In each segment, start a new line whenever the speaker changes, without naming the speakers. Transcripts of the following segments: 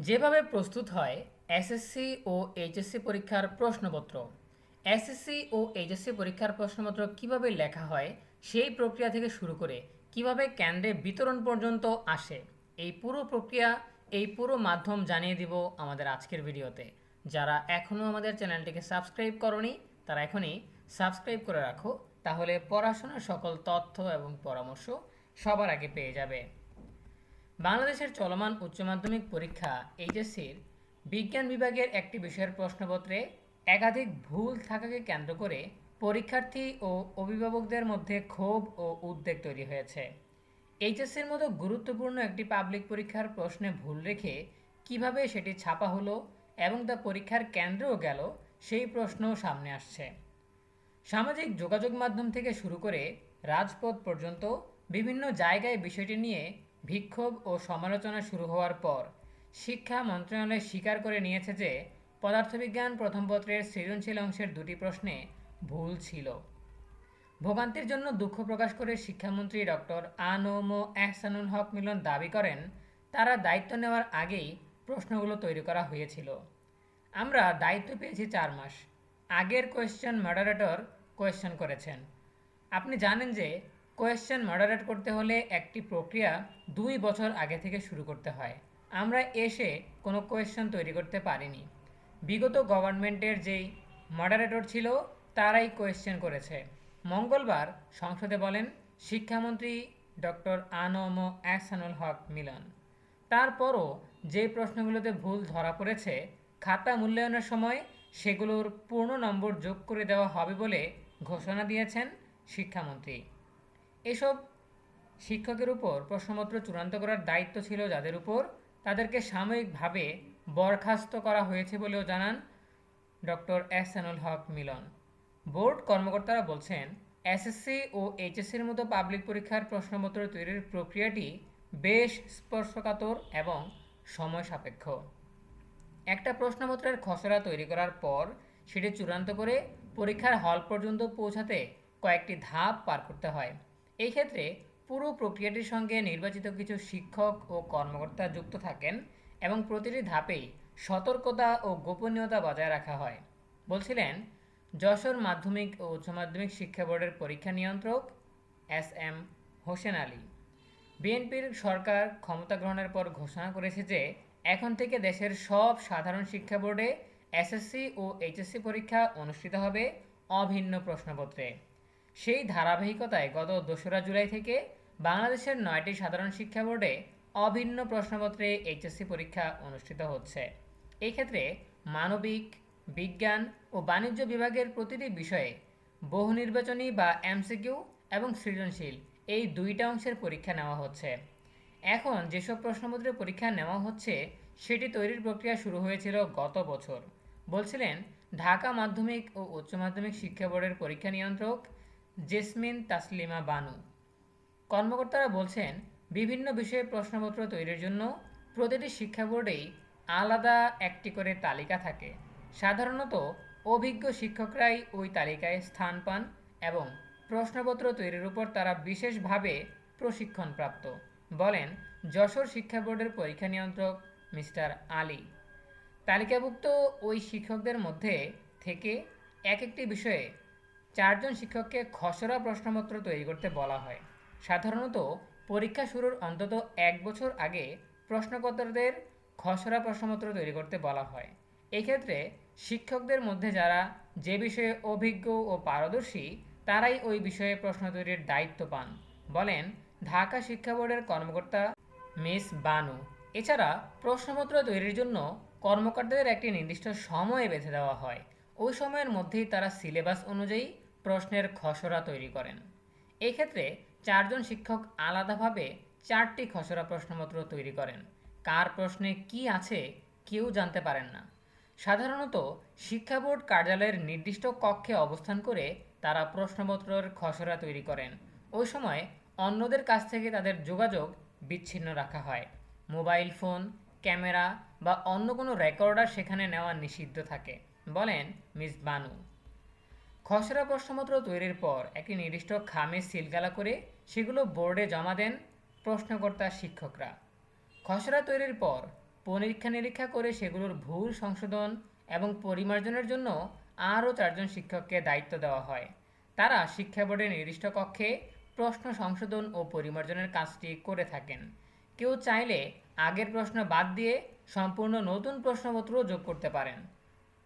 যেভাবে প্রস্তুত হয় এসএসসি ও এইচএসসি পরীক্ষার প্রশ্নপত্র। এসএসসি ও এইচএসসি পরীক্ষার প্রশ্নপত্র কিভাবে লেখা হয় সেই প্রক্রিয়া থেকে শুরু করে কিভাবে কেন্দ্রে বিতরণ পর্যন্ত আসে, এই পুরো প্রক্রিয়া, এই পুরো মাধ্যম জানিয়ে দিব আমাদের আজকের ভিডিওতে। যারা এখনও আমাদের চ্যানেলটিকে সাবস্ক্রাইব করনি তারা এখনই সাবস্ক্রাইব করে রাখো, তাহলে পড়াশোনার সকল তথ্য এবং পরামর্শ সবার আগে পেয়ে যাবে। বাংলাদেশের চলমান উচ্চ মাধ্যমিক পরীক্ষা এইচএসসির বিজ্ঞান বিভাগের একটি বিষয়ের প্রশ্নপত্রে একাধিক ভুল থাকাকে কেন্দ্র করে পরীক্ষার্থী ও অভিভাবকদের মধ্যে ক্ষোভ ও উদ্বেগ তৈরি হয়েছে। এইচএসসির মতো গুরুত্বপূর্ণ একটি পাবলিক পরীক্ষার প্রশ্নে ভুল রেখে কিভাবে সেটি ছাপা হলো এবং তা পরীক্ষার কেন্দ্রেও গেল, সেই প্রশ্নও সামনে আসছে। সামাজিক যোগাযোগ মাধ্যম থেকে শুরু করে রাজপথ পর্যন্ত বিভিন্ন জায়গায় বিষয়টি নিয়ে বিক্ষোভ ও সমালোচনা শুরু হওয়ার পর শিক্ষা মন্ত্রণালয় স্বীকার করে নিয়েছে যে পদার্থবিজ্ঞান প্রথম পত্রের সৃজনশীল অংশের দুটি প্রশ্নে ভুল ছিল। ভোগান্তির জন্য দুঃখ প্রকাশ করে শিক্ষামন্ত্রী ডক্টর আ.ন.ম এহসানুল হক মিলন দাবি করেন, তারা দায়িত্ব নেওয়ার আগেই প্রশ্নগুলো তৈরি করা হয়েছিল। আমরা দায়িত্ব পেয়েছি 4 মাস। আগের কোয়েশ্চেন মডারেটর কোয়েশ্চেন করেছেন। আপনি জানেন যে কোয়েশ্চেন মডারেট করতে হলে একটি প্রক্রিয়া 2 বছর আগে থেকে শুরু করতে হয়। আমরা এসে কোনো কোয়েশ্চেন তৈরি করতে পারিনি। বিগত গভর্নমেন্টের যেই মডারেটর ছিল তারাই কোয়েশ্চেন করেছে। মঙ্গলবার সংসদে বলেন শিক্ষামন্ত্রী ডক্টর আ.ন.ম এহসানুল হক মিলন। তারপরও যে প্রশ্নগুলোতে ভুল ধরা পড়েছে, খাতা মূল্যায়নের সময় সেগুলোর পূর্ণ নম্বর যোগ করে দেওয়া হবে বলে ঘোষণা দিয়েছেন শিক্ষামন্ত্রী। এসব শিক্ষকের উপর প্রশ্নপত্র চূড়ান্ত করার দায়িত্ব ছিল যাদের উপর, তাদেরকে সাময়িকভাবে বরখাস্ত করা হয়েছে বলেও জানান ডক্টর এহসানুল হক মিলন। বোর্ড কর্মকর্তারা বলছেন, এসএসসি ও এইচএসসির মতো পাবলিক পরীক্ষার প্রশ্নপত্র তৈরির প্রক্রিয়াটি বেশ স্পর্শকাতর এবং সময় সাপেক্ষ। একটা প্রশ্নপত্রের খসড়া তৈরি করার পর সেটি চূড়ান্ত করে পরীক্ষার হল পর্যন্ত পৌঁছাতে কয়েকটি ধাপ পার করতে হয়। এই ক্ষেত্রে পুরো প্রক্রিয়াটির সঙ্গে নির্বাচিত কিছু শিক্ষক ও কর্মকর্তা যুক্ত থাকেন এবং প্রতিটি ধাপেই সতর্কতা ও গোপনীয়তা বজায় রাখা হয়, বলছিলেন যশোর মাধ্যমিক ও উচ্চ মাধ্যমিক শিক্ষা বোর্ডের পরীক্ষা নিয়ন্ত্রক এস.এম. হোসেন আলী। বিএনপির সরকার ক্ষমতা গ্রহণের পর ঘোষণা করেছে যে এখন থেকে দেশের সব সাধারণ শিক্ষা বোর্ডে এসএসসি ও এইচএসসি পরীক্ষা অনুষ্ঠিত হবে অভিন্ন প্রশ্নপত্রে। সেই ধারাবাহিকতায় গত 2রা জুলাই থেকে বাংলাদেশের 9টি সাধারণ শিক্ষা বোর্ডে অভিন্ন প্রশ্নপত্রে এইচএসসি পরীক্ষা অনুষ্ঠিত হচ্ছে। এই ক্ষেত্রে মানবিক, বিজ্ঞান ও বাণিজ্য বিভাগের প্রতিটি বিষয়ে বহু নির্বাচনী বা এমসিকিউ এবং সৃজনশীল এই 2টা অংশের পরীক্ষা নেওয়া হচ্ছে। এখন যেসব প্রশ্নপত্রে পরীক্ষা নেওয়া হচ্ছে সেটি তৈরির প্রক্রিয়া শুরু হয়েছিল গত বছর, বলছিলেন ঢাকা মাধ্যমিক ও উচ্চ মাধ্যমিক শিক্ষা বোর্ডের পরীক্ষা নিয়ন্ত্রক জেসমিন তাসলিমা বানু। কর্মকর্তারা বলছেন, বিভিন্ন বিষয়ে প্রশ্নপত্র তৈরির জন্য প্রতিটি শিক্ষা বোর্ডেই আলাদা একটি করে তালিকা থাকে। সাধারণত অভিজ্ঞ শিক্ষকরাই ওই তালিকায় স্থান পান এবং প্রশ্নপত্র তৈরির উপর তারা বিশেষভাবে প্রশিক্ষণপ্রাপ্ত, বলেন যশোর শিক্ষা বোর্ডের পরীক্ষা নিয়ন্ত্রক মিস্টার আলী। তালিকাভুক্ত ওই শিক্ষকদের মধ্যে থেকে এক একটি বিষয়ে 4 জন শিক্ষককে খসড়া প্রশ্নপত্র তৈরি করতে বলা হয়। সাধারণত পরীক্ষা শুরুর অন্তত 1 বছর আগে প্রশ্নকর্তাদের খসড়া প্রশ্নপত্র তৈরি করতে বলা হয়। এক্ষেত্রে শিক্ষকদের মধ্যে যারা যে বিষয়ে অভিজ্ঞ ও পারদর্শী তারাই ওই বিষয়ে প্রশ্ন তৈরির দায়িত্ব পান, বলেন ঢাকা শিক্ষা বোর্ডের কর্মকর্তা মিস বানু। এছাড়া প্রশ্নপত্র তৈরির জন্য কর্মকর্তাদের একটি নির্দিষ্ট সময় বেঁধে দেওয়া হয়। ওই সময়ের মধ্যেই তারা সিলেবাস অনুযায়ী প্রশ্নের খসড়া তৈরি করেন। এক্ষেত্রে 4 জন শিক্ষক আলাদাভাবে 4টি খসড়া প্রশ্নপত্র তৈরি করেন। কার প্রশ্নে কি আছে কেউ জানতে পারেন না। সাধারণত শিক্ষা বোর্ড কার্যালয়ের নির্দিষ্ট কক্ষে অবস্থান করে তারা প্রশ্নপত্রের খসড়া তৈরি করেন। ওই সময় অন্যদের কাছ থেকে তাদের যোগাযোগ বিচ্ছিন্ন রাখা হয়। মোবাইল ফোন, ক্যামেরা বা অন্য কোনো রেকর্ডার সেখানে নেওয়া নিষিদ্ধ থাকে, বলেন মিস বানু। খসড়া প্রশ্নপত্র তৈরির পর একটি নির্দিষ্ট খামে সিলগালা করে সেগুলো বোর্ডে জমা দেন প্রশ্নকর্তা শিক্ষকরা। খসড়া তৈরির পর পরীক্ষা নিরীক্ষা করে সেগুলোর ভুল সংশোধন এবং পরিমার্জনের জন্য আরও 4জন শিক্ষককে দায়িত্ব দেওয়া হয়। তারা শিক্ষা বোর্ডের নির্দিষ্ট কক্ষে প্রশ্ন সংশোধন ও পরিমার্জনের কাজটি করে থাকেন। কেউ চাইলে আগের প্রশ্ন বাদ দিয়ে সম্পূর্ণ নতুন প্রশ্নপত্র যোগ করতে পারেন।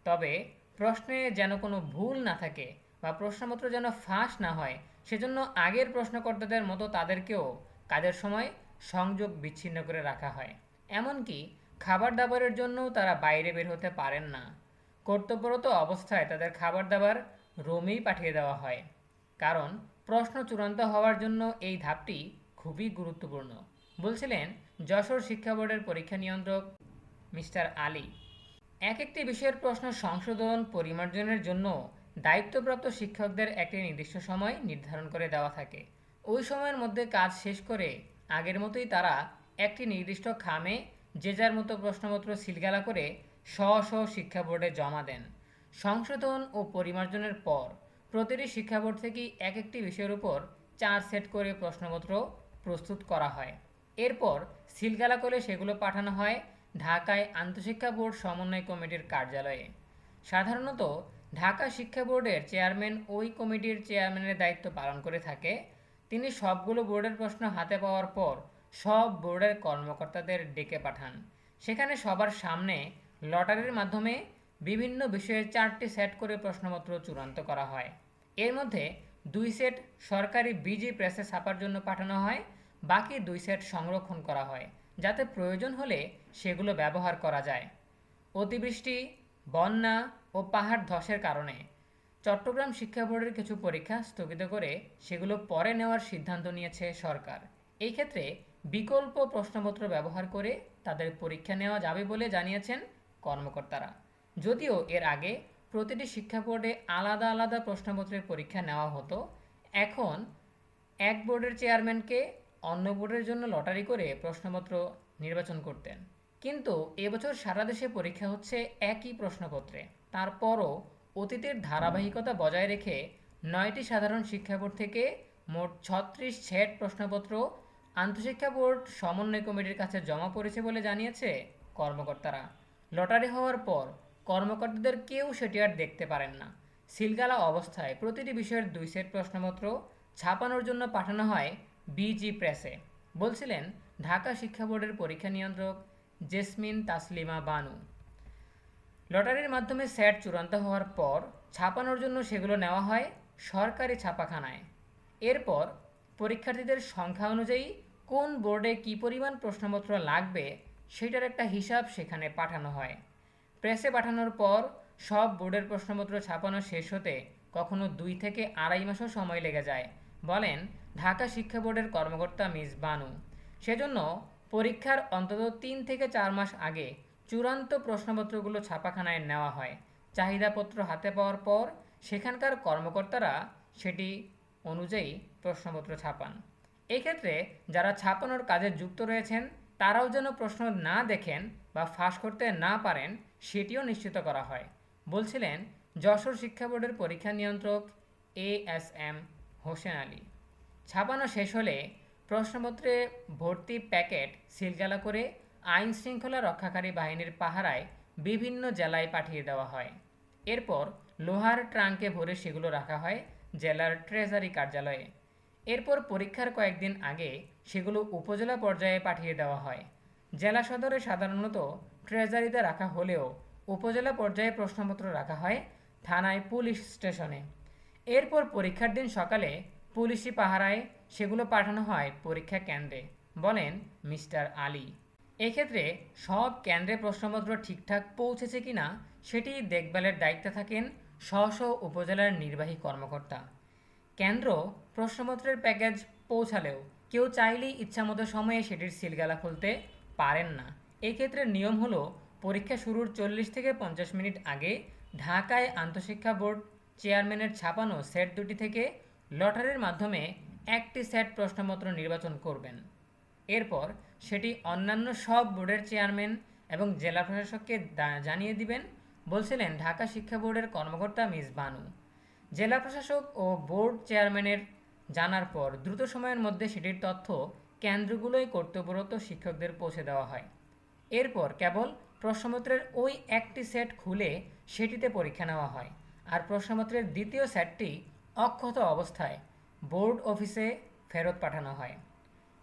তবে প্রশ্নে যেন কোনো ভুল না থাকে বা প্রশ্নপত্র যেন ফাঁস না হয়, সেজন্য আগের প্রশ্নকর্তাদের মতো তাদেরকেও কাজের সময় সংযোগ বিচ্ছিন্ন করে রাখা হয়। এমনকি খাবার দাবারের জন্যও তারা বাইরে বের হতে পারেন না। কর্তব্যরত অবস্থায় তাদের খাবার দাবার রুমেই পাঠিয়ে দেওয়া হয়। কারণ প্রশ্ন চূড়ান্ত হওয়ার জন্য এই ধাপটি খুবই গুরুত্বপূর্ণ, বলছিলেন যশোর শিক্ষা বোর্ডের পরীক্ষা নিয়ন্ত্রক মিস্টার আলী। এক একটি বিষয়ের প্রশ্ন সংশোধন পরিমার্জনের জন্য দায়িত্বপ্রাপ্ত শিক্ষকদের একটি নির্দিষ্ট সময় নির্ধারণ করে দেওয়া থাকে। ওই সময়ের মধ্যে কাজ শেষ করে আগের মতোই তারা একটি নির্দিষ্ট খামে যে যার মতো প্রশ্নপত্র সিলগালা করে স্ব স্ব শিক্ষা বোর্ডে জমা দেন। সংশোধন ও পরিমার্জনের পর প্রতিটি শিক্ষা বোর্ড থেকেই এক একটি বিষয়ের উপর 4 সেট করে প্রশ্নপত্র প্রস্তুত করা হয়। এরপর সিলগালা করে সেগুলো পাঠানো হয় ঢাকায় আন্তঃশিক্ষা বোর্ড সমন্বয় কমিটির কার্যালয়ে। সাধারণত ঢাকা শিক্ষা বোর্ডের চেয়ারম্যান ওই কমিটির চেয়ারম্যানের দায়িত্ব পালন করে থাকে। তিনি সবগুলো বোর্ডের প্রশ্ন হাতে পাওয়ার পর সব বোর্ডের কর্মকর্তাদের ডেকে পাঠান। সেখানে সবার সামনে লটারির মাধ্যমে বিভিন্ন বিষয়ে 4টি সেট করে প্রশ্নপত্র চূড়ান্ত করা হয়। এর মধ্যে 2 সেট সরকারি বিজি প্রেসে ছাপার জন্য পাঠানো হয়, বাকি 2 সেট সংরক্ষণ করা হয় যাতে প্রয়োজন হলে সেগুলো ব্যবহার করা যায়। অতিবৃষ্টি, বন্যা ও পাহাড় ধসের কারণে চট্টগ্রাম শিক্ষা বোর্ডের কিছু পরীক্ষা স্থগিত করে সেগুলো পরে নেওয়ার সিদ্ধান্ত নিয়েছে সরকার। এই ক্ষেত্রে বিকল্প প্রশ্নপত্র ব্যবহার করে তাদের পরীক্ষা নেওয়া যাবে বলে জানিয়েছেন কর্মকর্তারা। যদিও এর আগে প্রতিটি শিক্ষা বোর্ডে আলাদা আলাদা প্রশ্নপত্রের পরীক্ষা নেওয়া হতো, এখন এক বোর্ডের চেয়ারম্যানকে অন্য বোর্ডের জন্য লটারি করে প্রশ্নপত্র নির্বাচন করতেন। কিন্তু এবছর সারা দেশে পরীক্ষা হচ্ছে একই প্রশ্নপত্রে। তারপরও অতীতের ধারাবাহিকতা বজায় রেখে 9টি সাধারণ শিক্ষা বোর্ড থেকে মোট 36 সেট প্রশ্নপত্র আন্তঃশিক্ষা বোর্ড সমন্বয় কমিটির কাছে জমা পড়েছে বলে জানিয়েছে কর্মকর্তারা। লটারি হওয়ার পর কর্মকর্তাদের কেউ সেটি আর দেখতে পারেন না। সিলগালা অবস্থায় প্রতিটি বিষয়ের 2 সেট প্রশ্নপত্র ছাপানোর জন্য পাঠানো হয় বিজি প্রেসে, বলছিলেন ঢাকা শিক্ষা বোর্ডের পরীক্ষা নিয়ন্ত্রক জেসমিন তাসলিমা বানু। লটারির মাধ্যমে সেট চূড়ান্ত হওয়ার পর ছাপানোর জন্য সেগুলো নেওয়া হয় সরকারি ছাপাখানায়। এরপর পরীক্ষার্থীদের সংখ্যা অনুযায়ী কোন বোর্ডে কী পরিমাণ প্রশ্নপত্র লাগবে সেটার একটা হিসাব সেখানে পাঠানো হয়। প্রেসে পাঠানোর পর সব বোর্ডের প্রশ্নপত্র ছাপানো শেষ হতে কখনো 2 থেকে 2.5 মাসও সময় লেগে যায়, বলেন ঢাকা শিক্ষা বোর্ডের কর্মকর্তা মিস বানু। সেজন্য পরীক্ষার অন্তত 3 থেকে 4 মাস আগে চূড়ান্ত প্রশ্নপত্রগুলো ছাপাখানায় নেওয়া হয়। চাহিদাপত্র হাতে পাওয়ার পর সেখানকার কর্মকর্তারা সেটি অনুযায়ী প্রশ্নপত্র ছাপান। এক্ষেত্রে যারা ছাপানোর কাজে যুক্ত রয়েছেন তারাও যেন প্রশ্ন না দেখেন বা ফাঁস করতে না পারেন সেটিও নিশ্চিত করা হয়, বলছিলেন যশোর শিক্ষা বোর্ডের পরীক্ষা নিয়ন্ত্রক ASM হোসেন আলী। ছাপানো শেষ হলে প্রশ্নপত্রে ভর্তি প্যাকেট সিলগালা করে আইন শৃঙ্খলা রক্ষাকারী বাহিনীর পাহারায় বিভিন্ন জেলায় পাঠিয়ে দেওয়া হয়। এরপর লোহার ট্রাঙ্কে ভরে সেগুলো রাখা হয় জেলার ট্রেজারি কার্যালয়ে। এরপর পরীক্ষার কয়েকদিন আগে সেগুলো উপজেলা পর্যায়ে পাঠিয়ে দেওয়া হয়। জেলা সদরে সাধারণত ট্রেজারিতে রাখা হলেও উপজেলা পর্যায়ে প্রশ্নপত্র রাখা হয় থানায় পুলিশ স্টেশনে। এরপর পরীক্ষার দিন সকালে পুলিশি পাহারায় সেগুলো পাঠানো হয় পরীক্ষা কেন্দ্রে, বলেন মিস্টার আলী। এক্ষেত্রে সব কেন্দ্রে প্রশ্নপত্র ঠিকঠাক পৌঁছেছে কিনা সেটি দেখভালের দায়িত্বে থাকেন স্ব স্ব উপজেলার নির্বাহী কর্মকর্তা। কেন্দ্র প্রশ্নপত্রের প্যাকেজ পৌঁছালেও কেউ চাইলেই ইচ্ছামতো সময়ে সেটির সিলগালা খুলতে পারেন না। এক্ষেত্রে নিয়ম হলো পরীক্ষা শুরুর 40 থেকে 50 মিনিট আগে ঢাকায় আন্তঃশিক্ষা বোর্ড চেয়ারম্যানের ছাপানো সেট 2টি থেকে লটারির মাধ্যমে একটি সেট প্রশ্নপত্র নির্বাচন করবেন। এরপর সেটি অন্যান্য সব বোর্ডের চেয়ারম্যান এবং জেলা প্রশাসককে জানিয়ে দিবেন, বলছিলেন ঢাকা শিক্ষা বোর্ডের কর্মকর্তা মিস বানু। জেলা প্রশাসক ও বোর্ড চেয়ারম্যানের জানার পর দ্রুত সময়ের মধ্যে সেটির তথ্য কেন্দ্রগুলোয় কর্তব্যরত শিক্ষকদের পৌঁছে দেওয়া হয়। এরপর কেবল প্রশ্নপত্রের ওই একটি সেট খুলে সেটিতে পরীক্ষা নেওয়া হয়, আর প্রশ্নপত্রের দ্বিতীয় সেটটি অক্ষত অবস্থায় বোর্ড অফিসে ফেরত পাঠানো হয়।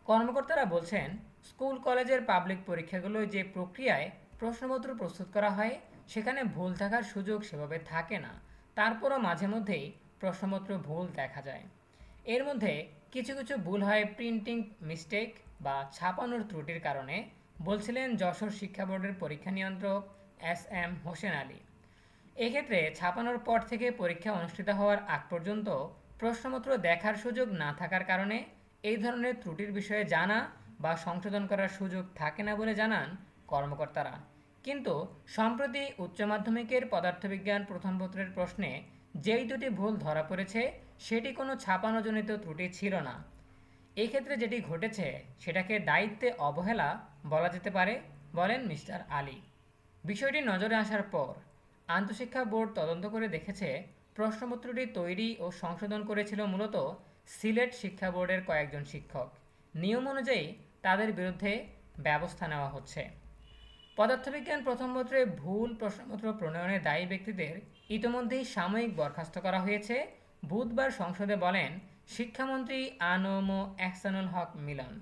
কর্মকর্তারা বলছেন, স্কুল কলেজের পাবলিক পরীক্ষাগুলোয় যে প্রক্রিয়ায় প্রশ্নপত্র প্রস্তুত করা হয় সেখানে ভুল থাকার সুযোগ সেভাবে থাকে না। তারপরও মাঝে মধ্যেই প্রশ্নপত্র ভুল দেখা যায়। এর মধ্যে কিছু কিছু ভুল হয় প্রিন্টিং মিস্টেক বা ছাপানোর ত্রুটির কারণে, বলছিলেন যশোর শিক্ষা বোর্ডের পরীক্ষা নিয়ন্ত্রক এস হোসেন আলী। এক্ষেত্রে ছাপানোর পর থেকে পরীক্ষা অনুষ্ঠিত হওয়ার আগ পর্যন্ত প্রশ্নপত্র দেখার সুযোগ না থাকার কারণে এই ধরনের ত্রুটির বিষয়ে জানা বা সংশোধন করার সুযোগ থাকে না বলে জানান কর্মকর্তারা। কিন্তু সম্প্রতি উচ্চ মাধ্যমিকের পদার্থবিজ্ঞান প্রথম পত্রের প্রশ্নে যেই দুটি ভুল ধরা পড়েছে সেটি কোনো ছাপানোজনিত ত্রুটি ছিল না। এই ক্ষেত্রে যেটি ঘটেছে সেটাকে দায়িত্বে অবহেলা বলা যেতে পারে, বলেন মিস্টার আলী। বিষয়টি নজরে আসার পর আন্তঃশিক্ষা বোর্ড তদন্ত করে দেখেছে প্রশ্নপত্রটি তৈরি ও সংশোধন করেছিল মূলত সিলেট শিক্ষা বোর্ডের কয়েকজন শিক্ষক। নিয়ম অনুযায়ী তাদের বিরুদ্ধে ব্যবস্থা নেওয়া হচ্ছে। পদার্থবিজ্ঞান প্রথম পত্রে ভুল প্রশ্নপত্র প্রণয়নে দায়ী ব্যক্তিদের ইতোমধ্যেই সাময়িক বরখাস্ত করা হয়েছে। বুধবার সংসদে বলেন শিক্ষামন্ত্রী আনম এহসানুল হক মিলন।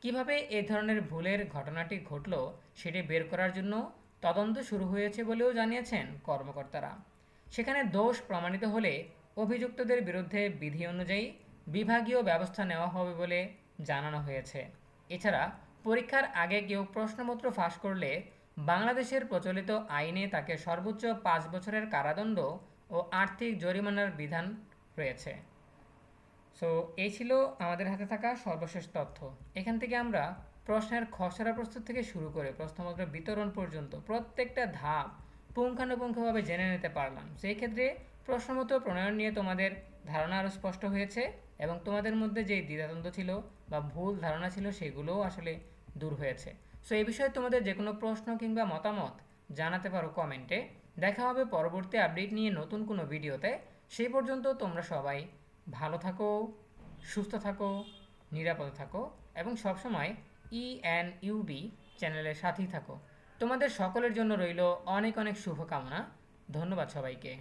কিভাবে এ ধরনের ভুলের ঘটনাটি ঘটল সেটি বের করার জন্য তদন্ত শুরু হয়েছে বলেও জানিয়েছেন কর্মকর্তারা। সেখানে দোষ প্রমাণিত হলে অভিযুক্তদের বিরুদ্ধে বিধি অনুযায়ী বিভাগীয় ব্যবস্থা নেওয়া হবে বলে জানানো হয়েছে। এছাড়া পরীক্ষার আগে কেউ প্রশ্নপত্র ফাঁস করলে বাংলাদেশের প্রচলিত আইনে তাকে সর্বোচ্চ 5 বছরের কারাদণ্ড ও আর্থিক জরিমানার বিধান রয়েছে। সো এই ছিল আমাদের হাতে থাকা সর্বশেষ তথ্য। এখান থেকে আমরা প্রশ্নের খসড়া প্রস্তুত থেকে শুরু করে প্রশ্নপত্র বিতরণ পর্যন্ত প্রত্যেকটা ধাপ পুঙ্খানুপুঙ্খভাবে জেনে নিতে পারলাম। সেই ক্ষেত্রে প্রশ্নপত্র প্রণয়ন নিয়ে তোমাদের ধারণা আরও স্পষ্ট হয়েছে এবং তোমাদের মধ্যে যে দ্বিধাদ্বন্দ্ব ছিল বা ভুল ধারণা ছিল সেগুলোও আসলে দূর হয়েছে। সো এই বিষয়ে তোমাদের যে কোনো প্রশ্ন কিংবা মতামত জানাতে পারো কমেন্টে। দেখা হবে পরবর্তী আপডেট নিয়ে নতুন কোনো ভিডিওতে। সেই পর্যন্ত তোমরা সবাই ভালো থাকো, সুস্থ থাকো, নিরাপদে থাকো এবং সবসময় ইএনইউবি চ্যানেলের সাথেই থাকো। তোমাদের সকলের জন্য রইল অনেক অনেক শুভকামনা। ধন্যবাদ সবাইকে।